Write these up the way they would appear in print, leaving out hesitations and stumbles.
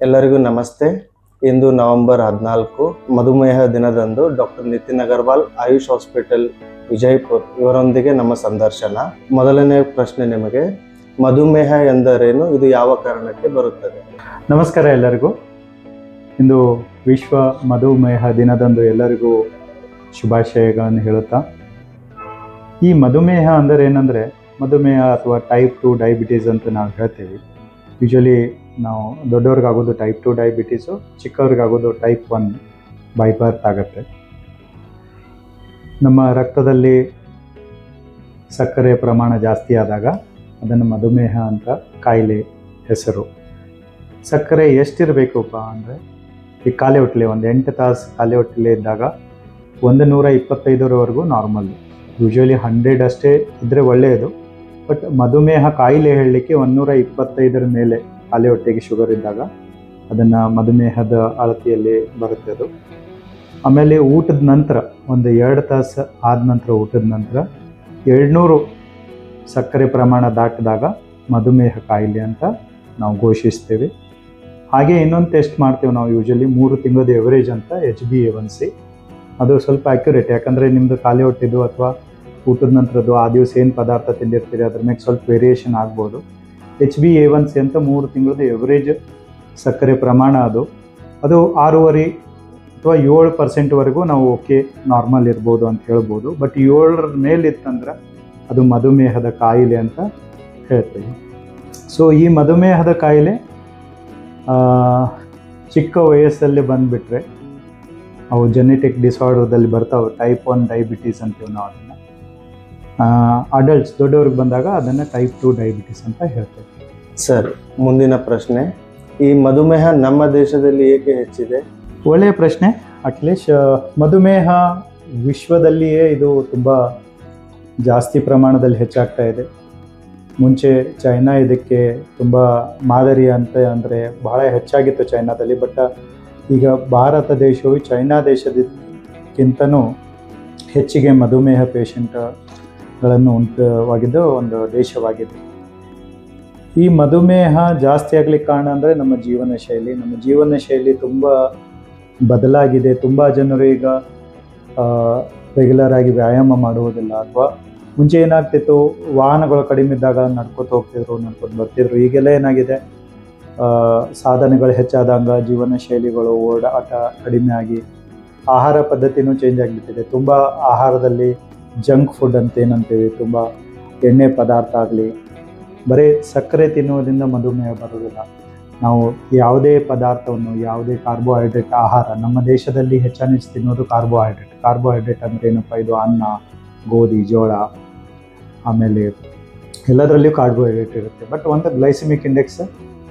ಎಲ್ಲರಿಗೂ ನಮಸ್ತೆ. ಇಂದು ನವೆಂಬರ್ 14 ಮಧುಮೇಹ ದಿನದಂದು ಡಾಕ್ಟರ್ ನಿತಿನ್ ಅಗರ್ವಾಲ್ ಆಯುಷ್ ಹಾಸ್ಪಿಟಲ್ ವಿಜಯಪುರ್ ಇವರೊಂದಿಗೆ ನಮ್ಮ ಸಂದರ್ಶನ. ಮೊದಲನೇ ಪ್ರಶ್ನೆ ನಿಮಗೆ, ಮಧುಮೇಹ ಎಂದರೇನು? ಇದು ಯಾವ ಕಾರಣಕ್ಕೆ ಬರುತ್ತದೆ? ನಮಸ್ಕಾರ ಎಲ್ಲರಿಗೂ. ಇಂದು ವಿಶ್ವ ಮಧುಮೇಹ ದಿನದಂದು ಎಲ್ಲರಿಗೂ ಶುಭಾಶಯಗಳನ್ನು ಹೇಳುತ್ತಾ, ಈ ಮಧುಮೇಹ ಅಂದರೆ ಏನಂದರೆ, ಮಧುಮೇಹ ಅಥವಾ ಟೈಪ್ 2 ಡಯಾಬಿಟೀಸ್ ಅಂತ ನಾವು ಹೇಳ್ತೀವಿ. ಯೂಶ್ವಲಿ ನಾವು ದೊಡ್ಡವ್ರಿಗಾಗೋದು ಟೈಪ್ 2 ಡಯಾಬಿಟೀಸು, ಚಿಕ್ಕವ್ರಿಗಾಗೋದು ಟೈಪ್ 1 ಬೈ ಬರ್ತ್ ಆಗುತ್ತೆ. ನಮ್ಮ ರಕ್ತದಲ್ಲಿ ಸಕ್ಕರೆ ಪ್ರಮಾಣ ಜಾಸ್ತಿ ಆದಾಗ ಅದನ್ನು ಮಧುಮೇಹ ಅಂತ ಕಾಯಿಲೆ ಹೆಸರು. ಸಕ್ಕರೆ ಎಷ್ಟಿರಬೇಕಪ್ಪ ಅಂದರೆ, ಈ ಖಾಲಿ ಹೊಟ್ಟಲೆ ಒಂದು 8 ತಾಸು ಖಾಲಿ ಹೊಟ್ಟಲೆ ಇದ್ದಾಗ 125ವರೆಗೂ ನಾರ್ಮಲ್ಲು. ಯೂಶ್ವಲಿ 100 ಅಷ್ಟೇ ಇದ್ದರೆ ಒಳ್ಳೆಯದು. ಬಟ್ ಮಧುಮೇಹ ಕಾಯಿಲೆ ಹೇಳಲಿಕ್ಕೆ 125 ಮೇಲೆ ಖಾಲಿ ಹೊಟ್ಟೆಗೆ ಶುಗರ್ ಇದ್ದಾಗ ಅದನ್ನು ಮಧುಮೇಹದ ಅಳತೆಯಲ್ಲಿ ಬರುತ್ತೆ ಅದು. ಆಮೇಲೆ ಊಟದ ನಂತರ ಒಂದು 2 ತಾಸು ಆದ ನಂತರ, ಊಟದ ನಂತರ 200 ಸಕ್ಕರೆ ಪ್ರಮಾಣ ದಾಟಿದಾಗ ಮಧುಮೇಹ ಕಾಯಿಲೆ ಅಂತ ನಾವು ಘೋಷಿಸ್ತೇವೆ. ಹಾಗೆ ಇನ್ನೊಂದು ಟೆಸ್ಟ್ ಮಾಡ್ತೇವೆ ನಾವು ಯೂಶ್ವಲಿ 3 ತಿಂಗಳದ ಎವರೇಜ್ ಅಂತ, HbA1c. ಅದು ಸ್ವಲ್ಪ ಅಕ್ಯುರೇಟ್, ಯಾಕಂದರೆ ನಿಮ್ಮದು ಖಾಲಿ ಹೊಟ್ಟಿದ್ದು ಅಥವಾ ಊಟದ ನಂತರದ್ದು ಆ ದಿವಸ ಏನು ಪದಾರ್ಥ ತಿಂದಿರ್ತೀರಿ ಅದ್ರ ಮೇಲೆ ಸ್ವಲ್ಪ ವೇರಿಯೇಷನ್ ಆಗ್ಬೋದು. HbA1c ಅಂತ 3 ತಿಂಗಳದ ಎವರೇಜ್ ಸಕ್ಕರೆ ಪ್ರಮಾಣ ಅದು 6.5 ಅಥವಾ 7% ನಾವು ಓಕೆ ನಾರ್ಮಲ್ ಇರ್ಬೋದು ಅಂತ ಹೇಳ್ಬೋದು. ಬಟ್ 7ರ ಮೇಲೆ ಇತ್ತಂದ್ರೆ ಅದು ಮಧುಮೇಹದ ಕಾಯಿಲೆ ಅಂತ ಹೇಳ್ತೀವಿ. ಸೊ ಈ ಮಧುಮೇಹದ ಕಾಯಿಲೆ ಚಿಕ್ಕ ವಯಸ್ಸಲ್ಲಿ ಬಂದುಬಿಟ್ರೆ ಅವು ಜೆನೆಟಿಕ್ ಡಿಸಾರ್ಡರ್ದಲ್ಲಿ ಬರ್ತಾವೆ. ಟೈಪ್ 1 ಡಯಾಬಿಟೀಸ್ ಅಂತೀವಿ ನಾವು ಅದನ್ನು. ಅಡಲ್ಟ್ಸ್ ದೊಡ್ಡವ್ರಿಗೆ ಬಂದಾಗ ಅದನ್ನು ಟೈಪ್ 2 ಡಯಾಬಿಟೀಸ್ ಅಂತ ಹೇಳ್ತೇವೆ. ಸರ್, ಮುಂದಿನ ಪ್ರಶ್ನೆ, ಈ ಮಧುಮೇಹ ನಮ್ಮ ದೇಶದಲ್ಲಿ ಏಕೆ ಹೆಚ್ಚಿದೆ? ಒಳ್ಳೆಯ ಪ್ರಶ್ನೆ ಅಖಿಲೇಶ್. ಮಧುಮೇಹ ವಿಶ್ವದಲ್ಲಿಯೇ ಇದು ತುಂಬ ಜಾಸ್ತಿ ಪ್ರಮಾಣದಲ್ಲಿ ಹೆಚ್ಚಾಗ್ತಾ ಇದೆ. ಮುಂಚೆ ಚೈನಾ ಇದಕ್ಕೆ ತುಂಬ ಮಾದರಿ ಅಂತ, ಅಂದರೆ ಬಹಳ ಹೆಚ್ಚಾಗಿತ್ತು ಚೈನಾದಲ್ಲಿ. ಬಟ್ ಈಗ ಭಾರತ ದೇಶವು ಚೈನಾ ದೇಶದಕ್ಕಿಂತನೂ ಹೆಚ್ಚಿಗೆ ಮಧುಮೇಹ ಪೇಷಂಟ್ಗಳನ್ನು ಉಂಟುವಾಗಿದ್ದ ಒಂದು ದೇಶವಾಗಿದೆ. ಈ ಮಧುಮೇಹ ಜಾಸ್ತಿ ಆಗ್ಲಿಕ್ಕೆ ಕಾರಣ ಅಂದರೆ ನಮ್ಮ ಜೀವನ ಶೈಲಿ ತುಂಬ ಬದಲಾಗಿದೆ. ತುಂಬ ಜನರು ಈಗ ರೆಗ್ಯುಲರ್ ಆಗಿ ವ್ಯಾಯಾಮ ಮಾಡುವುದಿಲ್ಲ, ಅಥವಾ ಮುಂಚೆ ಏನಾಗ್ತಿತ್ತು, ವಾಹನಗಳು ಕಡಿಮೆ ಇದ್ದಾಗ ನಡ್ಕೊಂಡು ಬರ್ತಿದ್ರು. ಈಗೆಲ್ಲ ಏನಾಗಿದೆ, ಸಾಧನೆಗಳು ಹೆಚ್ಚಾದಂಗ ಜೀವನ ಶೈಲಿಗಳು, ಓಡಾಟ ಕಡಿಮೆ ಆಗಿ ಆಹಾರ ಪದ್ಧತಿನೂ ಚೇಂಜ್ ಆಗಿಬಿಟ್ಟಿದೆ. ತುಂಬ ಆಹಾರದಲ್ಲಿ ಜಂಕ್ ಫುಡ್ ಅಂತ ಏನಂತೀವಿ, ತುಂಬ ಎಣ್ಣೆ ಪದಾರ್ಥ ಆಗಲಿ, ಬರೀ ಸಕ್ಕರೆ ತಿನ್ನುವುದರಿಂದ ಮಧುಮೇಹ ಬರೋದಿಲ್ಲ. ನಾವು ಯಾವುದೇ ಪದಾರ್ಥವನ್ನು, ಯಾವುದೇ ಕಾರ್ಬೋಹೈಡ್ರೇಟ್ ಆಹಾರ, ನಮ್ಮ ದೇಶದಲ್ಲಿ ಹೆಚ್ಚಾಗಿ ತಿನ್ನೋದು ಕಾರ್ಬೋಹೈಡ್ರೇಟ್ ಅಂದರೆ ಏನಪ್ಪ, ಇದು ಅನ್ನ, ಗೋಧಿ, ಜೋಳ, ಆಮೇಲೆ ಎಲ್ಲದರಲ್ಲಿಯೂ ಕಾರ್ಬೋಹೈಡ್ರೇಟ್ ಇರುತ್ತೆ. ಬಟ್ ಒಂದು ಗ್ಲೈಸೆಮಿಕ್ ಇಂಡೆಕ್ಸ್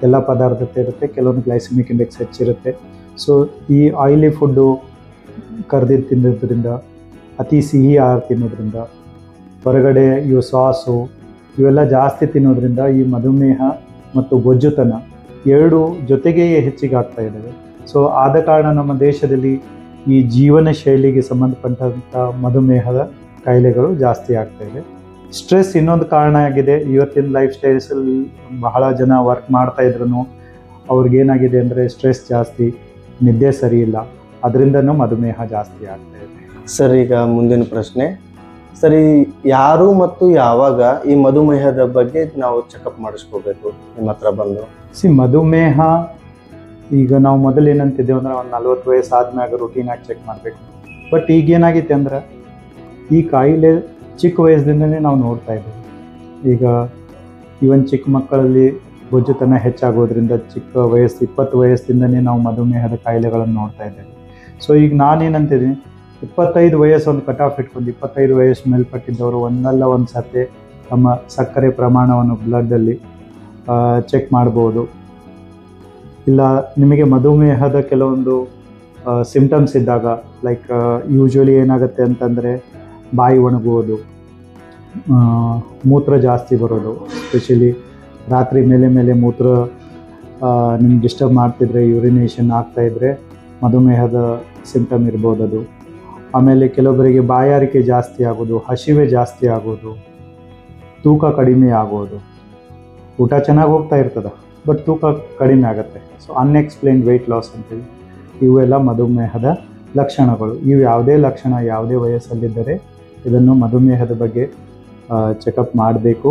ಎಲ್ಲ ಪದಾರ್ಥಕ್ಕೆ ಇರುತ್ತೆ, ಕೆಲವೊಂದು ಗ್ಲೈಸೆಮಿಕ್ ಇಂಡೆಕ್ಸ್ ಹೆಚ್ಚಿರುತ್ತೆ. ಸೊ ಈ ಆಯಿಲಿ ಫುಡ್ಡು ಕರ್ದಿದ್ದು ತಿನ್ನೋದ್ರಿಂದ, ಅತಿ ಸಿಹಿ ಆಹಾರ ತಿನ್ನೋದ್ರಿಂದ, ಹೊರಗಡೆ ಇವು ಸಾಸು ಇವೆಲ್ಲ ಜಾಸ್ತಿ ತಿನ್ನೋದ್ರಿಂದ ಈ ಮಧುಮೇಹ ಮತ್ತು ಬೊಜ್ಜುತನ ಎರಡು ಜೊತೆಗೇ ಹೆಚ್ಚಿಗೆ ಆಗ್ತಾ ಇದ್ದಾವೆ. ಸೊ ಆದ ಕಾರಣ ನಮ್ಮ ದೇಶದಲ್ಲಿ ಈ ಜೀವನ ಶೈಲಿಗೆ ಸಂಬಂಧಪಟ್ಟಂಥ ಮಧುಮೇಹದ ಕಾಯಿಲೆಗಳು ಜಾಸ್ತಿ ಆಗ್ತಾ ಇದೆ. ಸ್ಟ್ರೆಸ್ ಇನ್ನೊಂದು ಕಾರಣ ಆಗಿದೆ. ಇವತ್ತಿನ ಲೈಫ್ ಸ್ಟೈಲ್ಸಲ್ಲಿ ಬಹಳ ಜನ ವರ್ಕ್ ಮಾಡ್ತಾ ಇದ್ರೂ ಅವ್ರಿಗೇನಾಗಿದೆ ಅಂದರೆ ಸ್ಟ್ರೆಸ್ ಜಾಸ್ತಿ, ನಿದ್ದೆ ಸರಿ ಇಲ್ಲ, ಅದರಿಂದನೂ ಮಧುಮೇಹ ಜಾಸ್ತಿ ಆಗ್ತಾ ಇದೆ. ಸರ್, ಈಗ ಮುಂದಿನ ಪ್ರಶ್ನೆ, ಸರಿ, ಯಾರು ಮತ್ತು ಯಾವಾಗ ಈ ಮಧುಮೇಹದ ಬಗ್ಗೆ ನಾವು ಚೆಕಪ್ ಮಾಡಿಸ್ಕೋಬೇಕು ನಿಮ್ಮ ಹತ್ರ ಬಂದು? ಮಧುಮೇಹ ಈಗ ನಾವು ಮೊದಲು ಏನಂತಿದ್ದೇವೆ ಅಂದ್ರೆ ಒಂದು 40 ವಯಸ್ಸು ಆದ್ಮ್ಯಾಗ ರುಟೀನಾಗಿ ಚೆಕ್ ಮಾಡಬೇಕು. ಬಟ್ ಈಗೇನಾಗೈತೆ ಅಂದ್ರೆ ಈ ಕಾಯಿಲೆ ಚಿಕ್ಕ ವಯಸ್ಸಿಂದನೇ ನಾವು ನೋಡ್ತಾ ಇದ್ದೇವೆ. ಈಗ ಈವನ್ ಚಿಕ್ಕ ಮಕ್ಕಳಲ್ಲಿ ಬೊಜ್ಜುತನ ಹೆಚ್ಚಾಗೋದ್ರಿಂದ ಚಿಕ್ಕ ವಯಸ್ಸು 20 ವಯಸ್ಸಿಂದನೇ ನಾವು ಮಧುಮೇಹದ ಕಾಯಿಲೆಗಳನ್ನು ನೋಡ್ತಾ ಇದ್ದೇವೆ. ಸೊ ಈಗ ನಾನೇನಂತಿದ್ದೀನಿ, 25 ವಯಸ್ಸು ಒಂದು ಕಟ್ ಆಫ್ ಇಟ್ಕೊಂಡು 25 ವಯಸ್ಸು ಮೇಲ್ಪಟ್ಟಿದ್ದವರು ಒಂದಲ್ಲ ಒಂದು ಸತಿ ತಮ್ಮ ಸಕ್ಕರೆ ಪ್ರಮಾಣವನ್ನು ಬ್ಲಡ್ಡಲ್ಲಿ ಚೆಕ್ ಮಾಡ್ಬೋದು. ಇಲ್ಲ ನಿಮಗೆ ಮಧುಮೇಹದ ಕೆಲವೊಂದು ಸಿಂಪ್ಟಮ್ಸ್ ಇದ್ದಾಗ, ಲೈಕ್ ಯೂಶ್ವಲಿ ಏನಾಗುತ್ತೆ ಅಂತಂದರೆ ಬಾಯಿ ಒಣಗುವುದು, ಮೂತ್ರ ಜಾಸ್ತಿ ಬರೋದು, ಎಸ್ಪೆಷಲಿ ರಾತ್ರಿ ಮೇಲೆ ಮೂತ್ರ ನಿಮ್ಗೆ ಡಿಸ್ಟರ್ಬ್ ಮಾಡ್ತಿದ್ರೆ, ಯೂರಿನೇಷನ್ ಆಗ್ತಾಯಿದ್ರೆ ಮಧುಮೇಹದ ಸಿಂಪ್ಟಮ್ ಇರ್ಬೋದು ಅದು. ಆಮೇಲೆ ಕೆಲವೊಬ್ಬರಿಗೆ ಬಾಯಾರಿಕೆ ಜಾಸ್ತಿ ಆಗೋದು, ಹಸಿವೆ ಜಾಸ್ತಿ ಆಗೋದು, ತೂಕ ಕಡಿಮೆ ಆಗೋದು, ಊಟ ಚೆನ್ನಾಗಿ ಹೋಗ್ತಾ ಇರ್ತದೆ ಬಟ್ ತೂಕ ಕಡಿಮೆ ಆಗುತ್ತೆ. ಸೊ ಅನ್ಎಕ್ಸ್ಪ್ಲೇನ್ಡ್ ವೆಯ್ಟ್ ಲಾಸ್ ಅಂತೀವಿ. ಇವೆಲ್ಲ ಮಧುಮೇಹದ ಲಕ್ಷಣಗಳು. ಇವು ಯಾವುದೇ ಲಕ್ಷಣ ಯಾವುದೇ ವಯಸ್ಸಲ್ಲಿದ್ದರೆ ಇದನ್ನು ಮಧುಮೇಹದ ಬಗ್ಗೆ ಚೆಕಪ್ ಮಾಡಬೇಕು.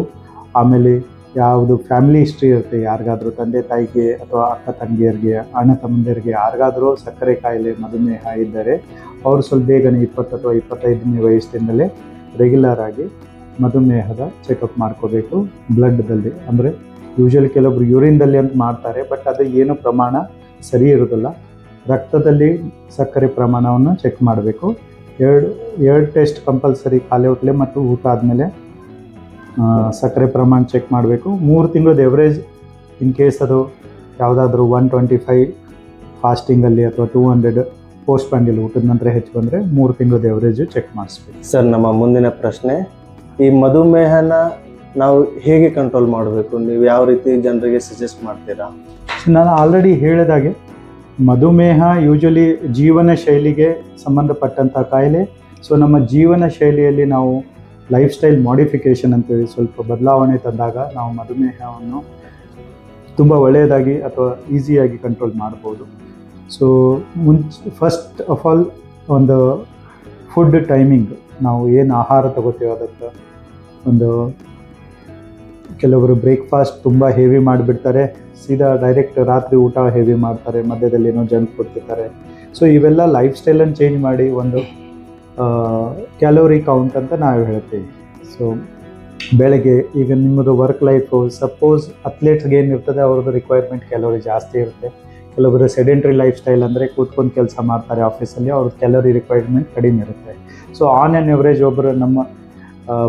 ಆಮೇಲೆ ಯಾವುದು ಫ್ಯಾಮಿಲಿ ಹಿಸ್ಟ್ರಿ ಇರುತ್ತೆ, ಯಾರಿಗಾದರೂ ತಂದೆ ತಾಯಿಗೆ ಅಥವಾ ಅಕ್ಕ ತಂಗಿಯರಿಗೆ ಅಣ್ಣ ತಮ್ಮಂದಿರಿಗೆ ಯಾರಿಗಾದರೂ ಸಕ್ಕರೆ ಕಾಯಿಲೆ ಮಧುಮೇಹ ಇದ್ದರೆ ಅವರು ಸ್ವಲ್ಪ ಬೇಗನೆ 20 ಅಥವಾ 25ನೇ ವಯಸ್ಸಿನಿಂದಲೇ ರೆಗ್ಯುಲರ್ ಆಗಿ ಮಧುಮೇಹದ ಚೆಕಪ್ ಮಾಡ್ಕೋಬೇಕು. ಬ್ಲಡ್ದಲ್ಲಿ ಅಂದರೆ ಯೂಶಲಿ ಕೆಲವೊಬ್ರು ಯೂರಿನ್ದಲ್ಲಿ ಅಂತ ಮಾಡ್ತಾರೆ, ಬಟ್ ಅದು ಏನು ಪ್ರಮಾಣ ಸರಿ ಇರೋದಿಲ್ಲ. ರಕ್ತದಲ್ಲಿ ಸಕ್ಕರೆ ಪ್ರಮಾಣವನ್ನು ಚೆಕ್ ಮಾಡಬೇಕು. ಎರಡು ಟೆಸ್ಟ್ ಕಂಪಲ್ಸರಿ, ಖಾಲಿ ಹೊಟ್ಟೆ ಮತ್ತು ಊಟ ಆದಮೇಲೆ ಸಕ್ಕರೆ ಪ್ರಮಾಣ ಚೆಕ್ ಮಾಡಬೇಕು. 3 ತಿಂಗಳದ ಎವರೇಜ್ ಇನ್ ಕೇಸ್ ಅದು ಯಾವುದಾದ್ರೂ 125 ಫಾಸ್ಟಿಂಗಲ್ಲಿ ಅಥವಾ 200 ಪೋಸ್ಟ್ ಪ್ಯಾಂಡಲ್ಲಿ ಊಟದ ನಂತರ ಹೆಚ್ಚು ಬಂದರೆ 3 ತಿಂಗಳದ ಎವರೇಜು ಚೆಕ್ ಮಾಡಿಸ್ಬೇಕು. ಸರ್, ನಮ್ಮ ಮುಂದಿನ ಪ್ರಶ್ನೆ, ಈ ಮಧುಮೇಹನ ನಾವು ಹೇಗೆ ಕಂಟ್ರೋಲ್ ಮಾಡಬೇಕು? ನೀವು ಯಾವ ರೀತಿ ಜನರಿಗೆ ಸಜೆಸ್ಟ್ ಮಾಡ್ತೀರಾ? ನಾನು ಆಲ್ರೆಡಿ ಹೇಳಿದಾಗೆ ಮಧುಮೇಹ ಯೂಶಲಿ ಜೀವನ ಶೈಲಿಗೆ ಸಂಬಂಧಪಟ್ಟಂಥ ಕಾಯಿಲೆ. ಸೊ ನಮ್ಮ ಜೀವನ ಶೈಲಿಯಲ್ಲಿ ನಾವು ಲೈಫ್ ಸ್ಟೈಲ್ ಮಾಡಿಫಿಕೇಷನ್ ಅಂತೇಳಿ ಸ್ವಲ್ಪ ಬದಲಾವಣೆ ತಂದಾಗ ನಾವು ಮಧುಮೇಹವನ್ನು ತುಂಬ ಒಳ್ಳೆಯದಾಗಿ ಅಥವಾ ಈಸಿಯಾಗಿ ಕಂಟ್ರೋಲ್ ಮಾಡ್ಬೋದು. ಸೊ ಫಸ್ಟ್ ಆಫ್ ಆಲ್ ಒಂದು ಫುಡ್ ಟೈಮಿಂಗ್, ನಾವು ಏನು ಆಹಾರ ತಗೋತೀವಿ ಅದಕ್ಕೆ ಒಂದು ಕೆಲವರು ಬ್ರೇಕ್ಫಾಸ್ಟ್ ತುಂಬ ಹೆವಿ ಮಾಡಿಬಿಡ್ತಾರೆ, ಸೀದಾ ಡೈರೆಕ್ಟ್ ರಾತ್ರಿ ಊಟ ಹೆವಿ ಮಾಡ್ತಾರೆ, ಮಧ್ಯದಲ್ಲಿ ಏನೋ ಜಂಕ್ ಕೊಡ್ತಿರ್ತಾರೆ. ಸೊ ಇವೆಲ್ಲ ಲೈಫ್ ಸ್ಟೈಲನ್ನು ಚೇಂಜ್ ಮಾಡಿ ಒಂದು ಕ್ಯಾಲೋರಿ ಕೌಂಟ್ ಅಂತ ನಾವು ಹೇಳ್ತೀವಿ. ಸೊ ಬೆಳಗ್ಗೆ ಈಗ ನಿಮ್ಮದು ವರ್ಕ್ ಲೈಫು, ಸಪೋಸ್ ಅಥ್ಲೇಟ್ಸ್ಗೆ ಏನಿರ್ತದೆ ಅವ್ರದ್ದು ರಿಕ್ವೈರ್ಮೆಂಟ್ ಕ್ಯಾಲೋರಿ ಜಾಸ್ತಿ ಇರುತ್ತೆ. ಕೆಲವೊಬ್ಬರು ಸೆಡೆಂಟ್ರಿ ಲೈಫ್ ಸ್ಟೈಲ್ ಅಂದರೆ ಕೂತ್ಕೊಂಡು ಕೆಲಸ ಮಾಡ್ತಾರೆ ಆಫೀಸಲ್ಲಿ, ಅವ್ರದ್ದು ಕ್ಯಾಲೋರಿ ರಿಕ್ವೈರ್ಮೆಂಟ್ ಕಡಿಮೆ ಇರುತ್ತೆ. ಸೊ ಆನ್ ಆ್ಯನ್ ಎವರೇಜ್ ಒಬ್ಬರು ನಮ್ಮ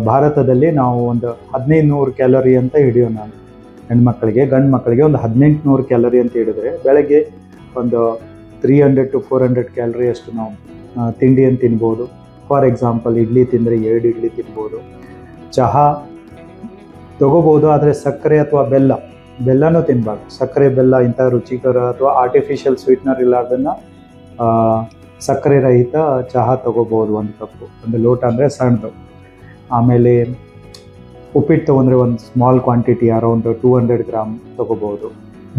ಭಾರತದಲ್ಲಿ ನಾವು ಒಂದು 1500 ಕ್ಯಾಲೋರಿ ಅಂತ ಹಿಡಿಯೋಣ. ಹೆಣ್ಮಕ್ಳಿಗೆ, ಗಂಡು ಮಕ್ಕಳಿಗೆ ಒಂದು 1800 ಕ್ಯಾಲೋರಿ ಅಂತ ಹಿಡಿದ್ರೆ ಬೆಳಗ್ಗೆ ಒಂದು 300 to 400 ಕ್ಯಾಲೋರಿ ಅಷ್ಟು ನಾವು ತಿಂಡಿಯನ್ನು ತಿನ್ಬೋದು. ಫಾರ್ ಎಕ್ಸಾಂಪಲ್ ಇಡ್ಲಿ ತಿಂದರೆ 2 ಇಡ್ಲಿ ತಿನ್ಬೋದು. ಚಹಾ ತಗೋಬೋದು, ಆದರೆ ಸಕ್ಕರೆ ಅಥವಾ ಬೆಲ್ಲನೂ ತಿನ್ನಬಾರ್ದು. ಸಕ್ಕರೆ ಬೆಲ್ಲ ಇಂಥ ರುಚಿಕರ ಅಥವಾ ಆರ್ಟಿಫಿಷಿಯಲ್ ಸ್ವೀಟ್ನರ್ ಇಲ್ಲಾರ್ದನ್ನು ಸಕ್ಕರೆ ರಹಿತ ಚಹಾ ತಗೋಬೋದು. 1 ಕಪ್ಪು, ಒಂದು ಲೋಟ ಅಂದರೆ ಸಣ್ಣದು. ಆಮೇಲೆ ಉಪ್ಪಿಟ್ಟು ತೊಗೊಂಡ್ರೆ ಒಂದು ಸ್ಮಾಲ್ ಕ್ವಾಂಟಿಟಿ ಅರೌಂಡ್ 200 ಗ್ರಾಮ್ ತೊಗೋಬೋದು.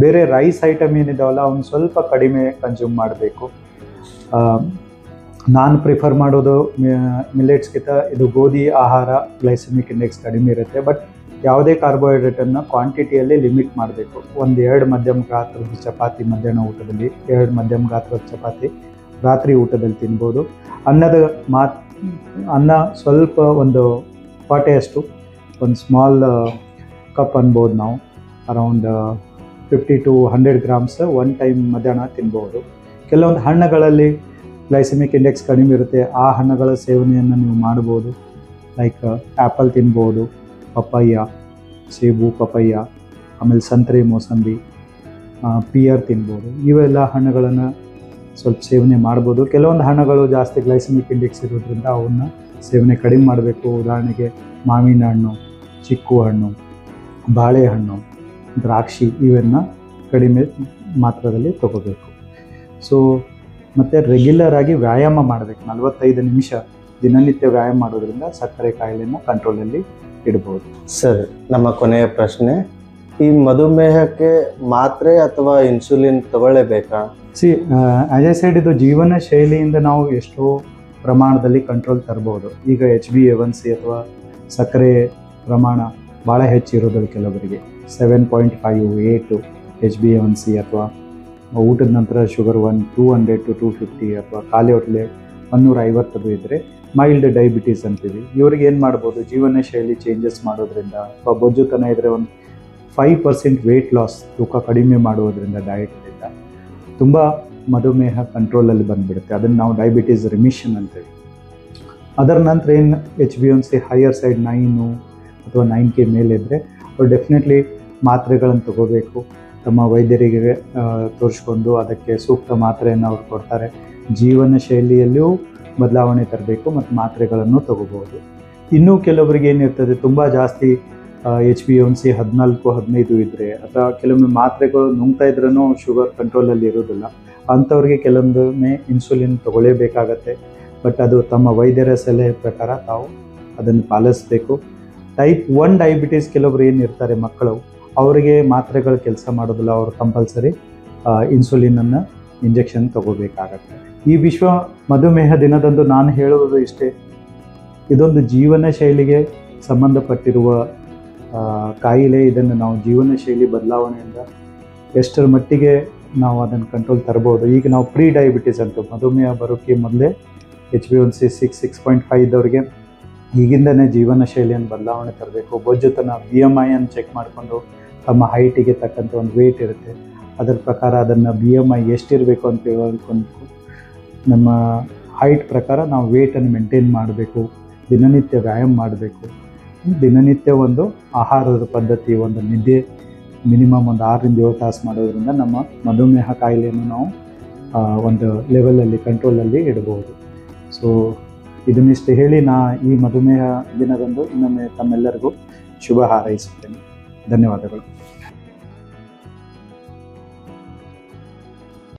ಬೇರೆ ರೈಸ್ ಐಟಮ್ ಏನಿದಾವಲ್ಲ ಅವ್ನು ಸ್ವಲ್ಪ ಕಡಿಮೆ ಕನ್ಸ್ಯೂಮ್ ಮಾಡಬೇಕು. ನಾನು ಪ್ರಿಫರ್ ಮಾಡೋದು ಮಿಲೆಟ್ಸ್ಗಿಂತ ಇದು ಗೋಧಿ ಆಹಾರ, ಗ್ಲೈಸೆಮಿಕ್ ಇಂಡೆಕ್ಸ್ ಕಡಿಮೆ ಇರುತ್ತೆ. ಬಟ್ ಯಾವುದೇ ಕಾರ್ಬೋಹೈಡ್ರೇಟನ್ನು ಕ್ವಾಂಟಿಟಿಯಲ್ಲಿ ಲಿಮಿಟ್ ಮಾಡಬೇಕು. 2 ಮಧ್ಯಮ ಗಾತ್ರದ ಚಪಾತಿ ಮಧ್ಯಾಹ್ನ ಊಟದಲ್ಲಿ, 2 ಮಧ್ಯಮ ಗಾತ್ರದ ಚಪಾತಿ ರಾತ್ರಿ ಊಟದಲ್ಲಿ ತಿನ್ಬೋದು. ಅನ್ನ ಸ್ವಲ್ಪ ಒಂದು ಪಾಟೆಯಷ್ಟು, ಒಂದು ಸ್ಮಾಲ್ ಕಪ್ ಅನ್ಬೋದು ನಾವು, ಅರೌಂಡ್ 50 to 100 ಗ್ರಾಮ್ಸ್ 1 ಟೈಮ್ ಮಧ್ಯಾಹ್ನ ತಿನ್ಬೋದು. ಕೆಲವೊಂದು ಹಣ್ಣುಗಳಲ್ಲಿ ಗ್ಲೈಸೆಮಿಕ್ ಇಂಡೆಕ್ಸ್ ಕಡಿಮೆ ಇರುತ್ತೆ, ಆ ಹಣ್ಣುಗಳ ಸೇವನೆಯನ್ನು ನೀವು ಮಾಡ್ಬೋದು. ಲೈಕ್ ಆ್ಯಪಲ್ ತಿನ್ಬೋದು, ಪಪಯ್ಯ, ಸೇಬು, ಪಪಯ್ಯ, ಆಮೇಲೆ ಸಂತ್ರೆ, ಮೋಸಂಬಿ, ಪಿಯರ್ ತಿನ್ಬೋದು. ಇವೆಲ್ಲ ಹಣ್ಣುಗಳನ್ನು ಸ್ವಲ್ಪ ಸೇವನೆ ಮಾಡ್ಬೋದು. ಕೆಲವೊಂದು ಹಣ್ಣುಗಳು ಜಾಸ್ತಿ ಗ್ಲೈಸೆಮಿಕ್ ಇಂಡೆಕ್ಸ್ ಇರೋದ್ರಿಂದ ಅವನ್ನ ಸೇವನೆ ಕಡಿಮೆ ಮಾಡಬೇಕು. ಉದಾಹರಣೆಗೆ ಮಾವಿನ ಹಣ್ಣು, ಚಿಕ್ಕು ಹಣ್ಣು, ಬಾಳೆಹಣ್ಣು, ದ್ರಾಕ್ಷಿ ಇವನ್ನು ಕಡಿಮೆ ಮಾತ್ರದಲ್ಲಿ ತಗೋಬೇಕು. ಸೊ ಮತ್ತು ರೆಗ್ಯುಲರ್ ಆಗಿ ವ್ಯಾಯಾಮ ಮಾಡಬೇಕು. 45 ನಿಮಿಷ ದಿನನಿತ್ಯ ವ್ಯಾಯಾಮ ಮಾಡೋದ್ರಿಂದ ಸಕ್ಕರೆ ಕಾಯಿಲೆನ ಕಂಟ್ರೋಲಲ್ಲಿ ಇಡ್ಬೋದು. ಸರ್, ನಮ್ಮ ಕೊನೆಯ ಪ್ರಶ್ನೆ, ಈ ಮಧುಮೇಹಕ್ಕೆ ಮಾತ್ರೆ ಅಥವಾ ಇನ್ಸುಲಿನ್ ತಗೊಳ್ಳೇಬೇಕಾ? ಆಸ್ ಐ ಸೈಡ್, ಇದು ಜೀವನ ಶೈಲಿಯಿಂದ ನಾವು ಎಷ್ಟೋ ಪ್ರಮಾಣದಲ್ಲಿ ಕಂಟ್ರೋಲ್ ತರ್ಬೋದು. ಈಗ HbA1c ಅಥವಾ ಸಕ್ಕರೆ ಪ್ರಮಾಣ ಭಾಳ ಹೆಚ್ಚಿರೋದಿಲ್ಲ ಕೆಲವರಿಗೆ, 7.5, 8 HbA1c, ಅಥವಾ ಊಟದ ನಂತರ ಶುಗರ್ 200 to 250 ಅಥವಾ ಖಾಲಿ ಹೊಟ್ಟೆ 150 ಇದ್ದರೆ ಮೈಲ್ಡ್ ಡಯಾಬಿಟೀಸ್ ಅಂತೀವಿ. ಇವ್ರಿಗೆ ಏನು ಮಾಡ್ಬೋದು, ಜೀವನ ಶೈಲಿ ಚೇಂಜಸ್ ಮಾಡೋದ್ರಿಂದ ಅಥವಾ ಬೊಜ್ಜುತನ ಇದ್ದರೆ ಒಂದು 5% ವೆಯ್ಟ್ ಲಾಸ್, ತೂಕ ಕಡಿಮೆ ಮಾಡುವುದರಿಂದ ಡಯಟ್ನಿಂದ ತುಂಬ ಮಧುಮೇಹ ಕಂಟ್ರೋಲಲ್ಲಿ ಬಂದುಬಿಡುತ್ತೆ. ಅದನ್ನು ನಾವು ಡಯಾಬಿಟೀಸ್ ರಿಮಿಷನ್ ಅಂತೇಳಿ. ಅದರ ನಂತರ ಏನು HbA1c ಹೈಯರ್ ಸೈಡ್ 9 ಅಥವಾ 9K ಮೇಲಿದ್ದರೆ ಅವ್ರು ಡೆಫಿನೆಟ್ಲಿ ಮಾತ್ರೆಗಳನ್ನು ತಗೋಬೇಕು. ತಮ್ಮ ವೈದ್ಯರಿಗೆ ತೋರಿಸ್ಕೊಂಡು ಅದಕ್ಕೆ ಸೂಕ್ತ ಮಾತ್ರೆಯನ್ನು ಅವ್ರು ಕೊಡ್ತಾರೆ. ಜೀವನ ಶೈಲಿಯಲ್ಲಿಯೂ ಬದಲಾವಣೆ ತರಬೇಕು ಮತ್ತು ಮಾತ್ರೆಗಳನ್ನು ತಗೋಬೋದು. ಇನ್ನೂ ಕೆಲವರಿಗೆ ಏನಿರ್ತದೆ, ತುಂಬ ಜಾಸ್ತಿ HbA1c 14-15 ಇದ್ದರೆ, ಅಥವಾ ಕೆಲವೊಮ್ಮೆ ಮಾತ್ರೆಗಳು ನುಂಗ್ತಾ ಇದ್ರೂ ಶುಗರ್ ಕಂಟ್ರೋಲಲ್ಲಿ ಇರೋದಿಲ್ಲ, ಅಂಥವ್ರಿಗೆ ಕೆಲವೊಮ್ಮೆ ಇನ್ಸುಲಿನ್ ತಗೊಳ್ಳೇಬೇಕಾಗತ್ತೆ. ಬಟ್ ಅದು ತಮ್ಮ ವೈದ್ಯರ ಸಲಹೆ ಪ್ರಕಾರ ತಾವು ಅದನ್ನು ಪಾಲಿಸಬೇಕು. ಟೈಪ್ 1 ಡಯಾಬಿಟೀಸ್ ಕೆಲವೊಬ್ರು ಏನಿರ್ತಾರೆ ಮಕ್ಕಳು, ಅವರಿಗೆ ಮಾತ್ರೆಗಳು ಕೆಲಸ ಮಾಡೋದಿಲ್ಲ, ಅವರು ಕಂಪಲ್ಸರಿ ಇನ್ಸುಲಿನನ್ನು ಇಂಜೆಕ್ಷನ್ ತಗೋಬೇಕಾಗತ್ತೆ. ಈ ವಿಶ್ವ ಮಧುಮೇಹ ದಿನದಂದು ನಾನು ಹೇಳುವುದು ಇಷ್ಟೇ, ಇದೊಂದು ಜೀವನ ಶೈಲಿಗೆ ಸಂಬಂಧಪಟ್ಟಿರುವ ಕಾಯಿಲೆ. ಇದನ್ನು ನಾವು ಜೀವನ ಶೈಲಿ ಬದಲಾವಣೆಯಿಂದ ಎಷ್ಟರ ಮಟ್ಟಿಗೆ ನಾವು ಅದನ್ನು ಕಂಟ್ರೋಲ್ ತರ್ಬೋದು. ಈಗ ನಾವು ಪ್ರೀ ಡಯಾಬಿಟಿಸ್ ಅಂತ, ಮಧುಮೇಹ ಬರೋಕ್ಕೆ ಮೊದಲೇ HbA1c 6.5 ಇದ್ದವ್ರಿಗೆ ಈಗಿಂದನೇ ಜೀವನ ಶೈಲಿಯನ್ನು ಬದಲಾವಣೆ ತರಬೇಕು. ಬೊಜ್ಜುತನ BMI ಅನ್ನು ಚೆಕ್ ಮಾಡಿಕೊಂಡು ತಮ್ಮ ಹೈಟಿಗೆ ತಕ್ಕಂಥ ಒಂದು ವೇಟ್ ಇರುತ್ತೆ, ಅದರ ಪ್ರಕಾರ ಅದನ್ನು BMI ಎಷ್ಟಿರಬೇಕು ಅಂತ ಹೇಳ್ಕೊಂಡು ನಮ್ಮ ಹೈಟ್ ಪ್ರಕಾರ ನಾವು ವೇಟನ್ನು ಮೇಂಟೈನ್ ಮಾಡಬೇಕು. ದಿನನಿತ್ಯ ವ್ಯಾಯಾಮ ಮಾಡಬೇಕು. ದಿನನಿತ್ಯ ಒಂದು ಆಹಾರದ ಪದ್ಧತಿ, ಒಂದು ನಿದ್ದೆ ಮಿನಿಮಮ್ ಒಂದು 6ರಿಂದ 7 ತಾಸು ಮಾಡೋದ್ರಿಂದ ನಮ್ಮ ಮಧುಮೇಹ ಕಾಯಿಲೆಯನ್ನು ನಾವು ಒಂದು ಲೆವೆಲಲ್ಲಿ ಕಂಟ್ರೋಲಲ್ಲಿ ಇಡಬಹುದು. ಸೊ ಇದನ್ನಿಷ್ಟು ಹೇಳಿ ಈ ಮಧುಮೇಹ ದಿನದಂದು ಇನ್ನೊಮ್ಮೆ ತಮ್ಮೆಲ್ಲರಿಗೂ ಶುಭ ಹಾರೈಸುತ್ತೇನೆ. ಧನ್ಯವಾದಗಳು.